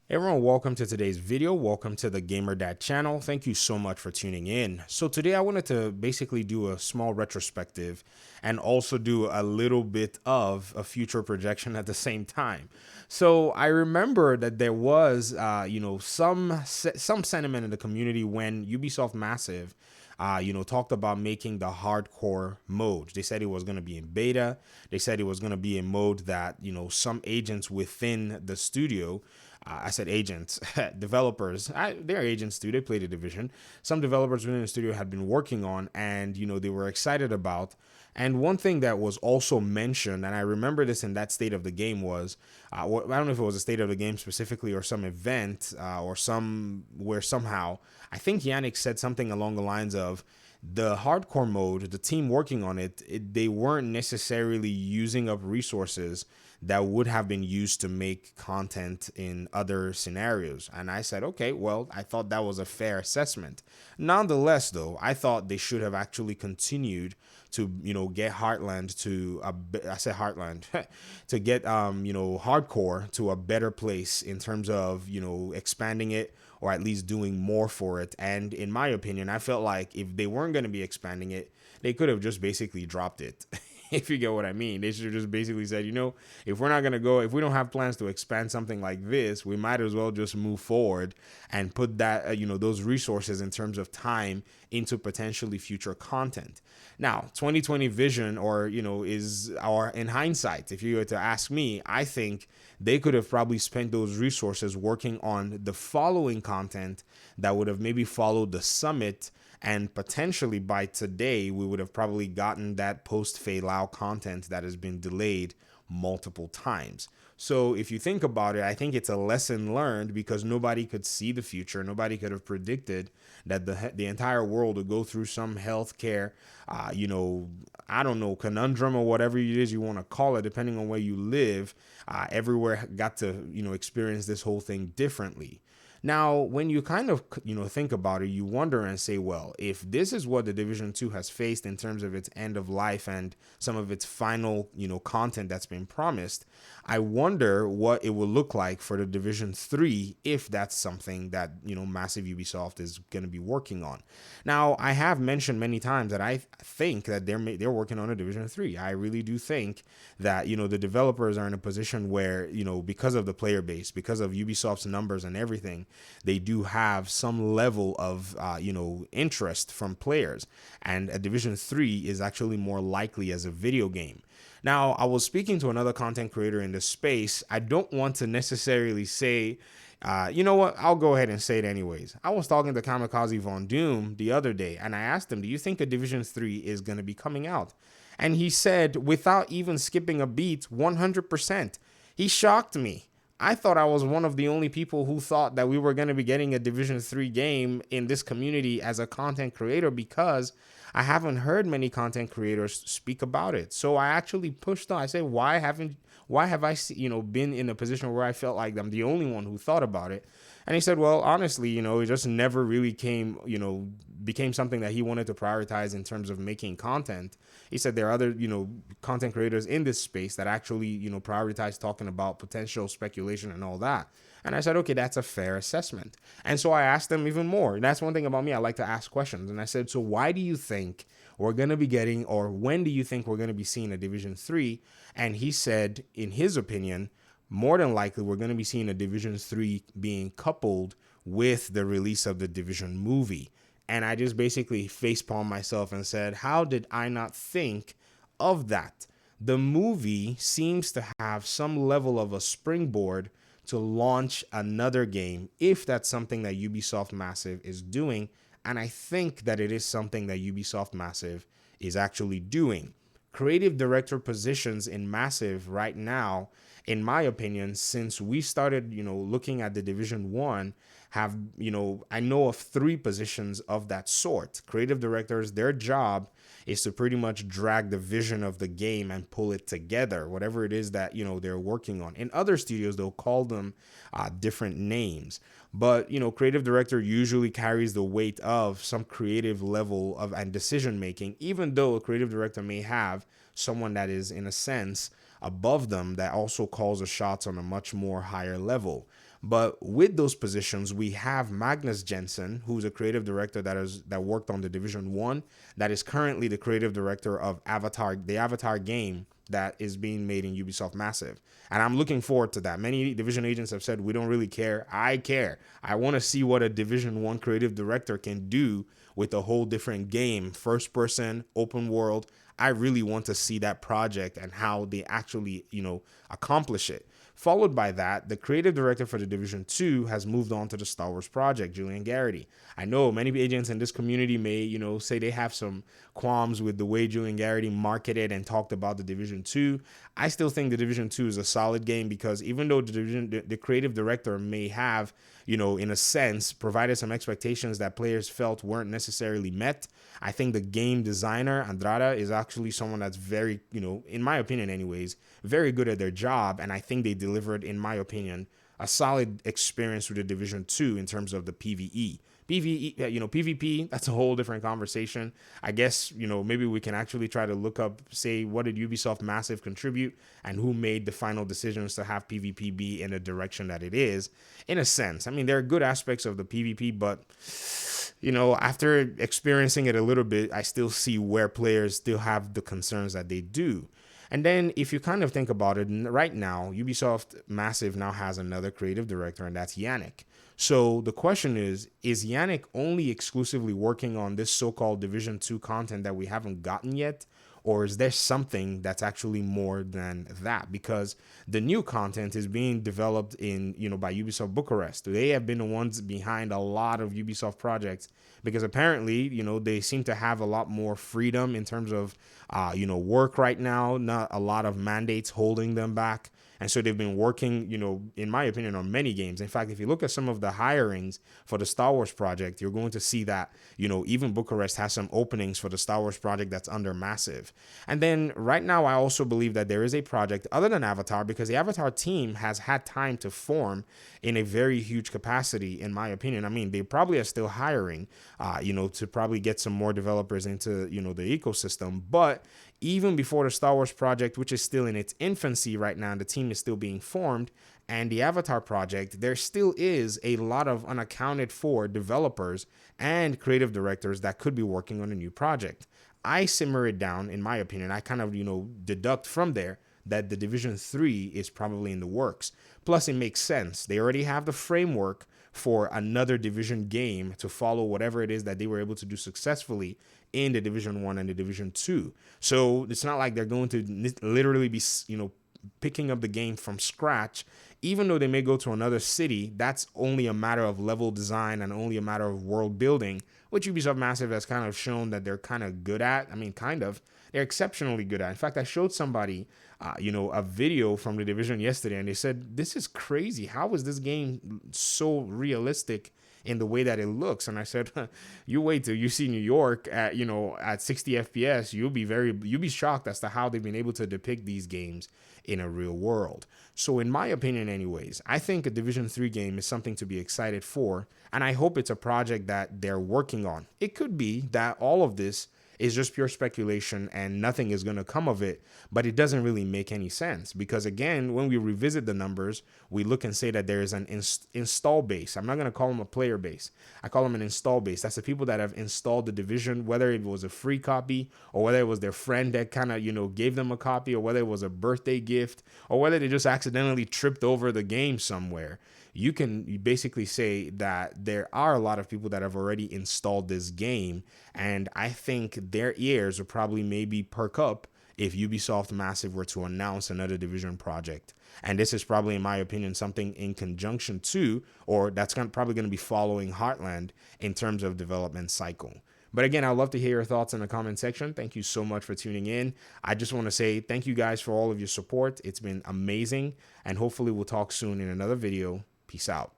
Hey everyone, welcome to today's video. Welcome to the Gamer Dad channel. Thank you so much for tuning in. So today I wanted to basically do a small retrospective and also do a little bit of a future projection at the same time. So I remember that there was, some sentiment in the community when Ubisoft Massive talked about making the hardcore mode. They said it was going to be in beta. They said it was going to be a mode that, some agents within the studio, I said agents, developers, they're agents too. They play the division. Some developers within the studio had been working on and, they were excited about. And one thing that was also mentioned, and I remember this in that state of the game, was I don't know if it was a state of the game specifically or some event or where somehow I think Yannick said something along the lines of the hardcore mode, the team working on they weren't necessarily using up resources that would have been used to make content in other scenarios. And I said, okay, well, I thought that was a fair assessment. Nonetheless, though, I thought they should have actually continued to, get Heartland to I said Heartland to get, hardcore to a better place in terms of, expanding it or at least doing more for it. And in my opinion, I felt like if they weren't going to be expanding it, they could have just basically dropped it. If you get what I mean, they should have just basically said, if we're not going to go, if we don't have plans to expand something like this, we might as well just move forward and put that, those resources in terms of time into potentially future content. Now, 2020 vision, or, in hindsight, if you were to ask me, I think they could have probably spent those resources working on the following content that would have maybe followed the summit, and potentially by today we would have probably gotten that post Fei-Lao content that has been delayed multiple times. So if you think about it, I think it's a lesson learned because nobody could see the future. Nobody could have predicted that the entire world would go through some healthcare, I don't know, conundrum or whatever it is you want to call it, depending on where you live. Everywhere got to, experience this whole thing differently. Now, when you kind of, think about it, you wonder and say, well, if this is what the Division 2 has faced in terms of its end of life and some of its final, content that's been promised, I wonder what it will look like for the Division 3 if that's something that, Massive Ubisoft is going to be working on. Now, I have mentioned many times that I think that they're working on a Division 3. I really do think that, the developers are in a position where, because of the player base, because of Ubisoft's numbers and everything, they do have some level of interest from players, and a Division 3 is actually more likely as a video game. Now, I was speaking to another content creator in this space. I don't want to necessarily say, you know what? I'll go ahead and say it anyways. I was talking to Kamikaze Von Doom the other day, and I asked him, do you think a Division 3 is going to be coming out? And he said, without even skipping a beat, 100%. He shocked me. I thought I was one of the only people who thought that we were going to be getting a Division 3 game in this community as a content creator, because I haven't heard many content creators speak about it. So I actually pushed on. I said, why have I, been in a position where I felt like I'm the only one who thought about it? And he said, well, honestly, it just never really became something that he wanted to prioritize in terms of making content. He said there are other, content creators in this space that actually, prioritize talking about potential speculation and all that. And I said, okay, that's a fair assessment. And so I asked them even more. That's one thing about me. I like to ask questions. And I said, so why do you think we're going to be getting, or when do you think we're going to be seeing a Division 3? And he said, in his opinion, more than likely, we're going to be seeing a Division 3 being coupled with the release of the Division movie. And I just basically facepalmed myself and said, how did I not think of that? The movie seems to have some level of a springboard to launch another game, if that's something that Ubisoft Massive is doing. And I think that it is something that Ubisoft Massive is actually doing. Creative director positions in Massive right now, in my opinion, since we started, looking at the Division 1, have, I know of 3 positions of that sort. Creative directors, their job is to pretty much drag the vision of the game and pull it together, whatever it is that, they're working on. In other studios, they'll call them different names. But, creative director usually carries the weight of some creative level of and decision making, even though a creative director may have someone that is, in a sense, above them that also calls the shots on a much more higher level. But with those positions, we have Magnus Jensen, who's a creative director that worked on the Division 1, that is currently the creative director of Avatar, the Avatar game that is being made in Ubisoft Massive. And I'm looking forward to that. Many division agents have said, we don't really care. I care. I want to see what a Division 1 creative director can do with a whole different game, first person, open world. I really want to see that project and how they actually, accomplish it. Followed by that, the creative director for the Division 2 has moved on to the Star Wars project, Julian Garrity. I know many agents in this community may, say they have some qualms with the way Julian Garrity marketed and talked about the Division 2. I still think the Division 2 is a solid game because even though the creative director may have, in a sense, provided some expectations that players felt weren't necessarily met, I think the game designer, Andrada, is actually someone that's very, in my opinion anyways, very good at their job. And I think they delivered, in my opinion, a solid experience with the Division 2 in terms of the PvE. PvP, that's a whole different conversation. I guess, maybe we can actually try to look up, say, what did Ubisoft Massive contribute and who made the final decisions to have PvP be in the direction that it is, in a sense. I mean, there are good aspects of the PvP, but, after experiencing it a little bit, I still see where players still have the concerns that they do. And then if you kind of think about it, right now, Ubisoft Massive now has another creative director, and that's Yannick. So the question is Yannick only exclusively working on this so-called Division 2 content that we haven't gotten yet? Or is there something that's actually more than that? Because the new content is being developed by Ubisoft Bucharest. They have been the ones behind a lot of Ubisoft projects because apparently, they seem to have a lot more freedom in terms of, work right now, not a lot of mandates holding them back. And so they've been working, in my opinion, on many games. In fact, if you look at some of the hirings for the Star Wars project, you're going to see that, even Bucharest has some openings for the Star Wars project that's under Massive. And then right now, I also believe that there is a project other than Avatar, because the Avatar team has had time to form in a very huge capacity, in my opinion. I mean, they probably are still hiring, to probably get some more developers into, the ecosystem. But even before the Star Wars project, which is still in its infancy right now, the team is still being formed, and the Avatar project, there still is a lot of unaccounted for developers and creative directors that could be working on a new project. I simmer it down, in my opinion. I kind of, deduct from there that the Division 3 is probably in the works. Plus, it makes sense. They already have the framework for another Division game to follow whatever it is that they were able to do successfully in the Division 1 and the Division 2. So it's not like they're going to literally be, picking up the game from scratch. Even though they may go to another city, that's only a matter of level design and only a matter of world building, which Ubisoft Massive has kind of shown that they're kind of good at. I mean, kind of. They're exceptionally good at. In fact, I showed somebody, a video from the Division yesterday, and they said, this is crazy. How is this game so realistic in the way that it looks? And I said, you wait till you see New York at, at 60 FPS. You'll be shocked as to how they've been able to depict these games in a real world. So in my opinion, anyways, I think a Division 3 game is something to be excited for. And I hope it's a project that they're working on. It could be that all of this is just pure speculation and nothing is going to come of it, but it doesn't really make any sense because, again, when we revisit the numbers, we look and say that there is an install base. I'm not going to call them a player base. I call them an install base. That's the people that have installed the Division, whether it was a free copy or whether it was their friend that kind of, gave them a copy, or whether it was a birthday gift, or whether they just accidentally tripped over the game somewhere. You can basically say that there are a lot of people that have already installed this game, and I think their ears would probably maybe perk up if Ubisoft Massive were to announce another Division project. And this is probably, in my opinion, something in conjunction to, or that's probably going to be following Heartland in terms of development cycle. But again, I'd love to hear your thoughts in the comment section. Thank you so much for tuning in. I just want to say thank you guys for all of your support. It's been amazing, and hopefully we'll talk soon in another video. Peace out.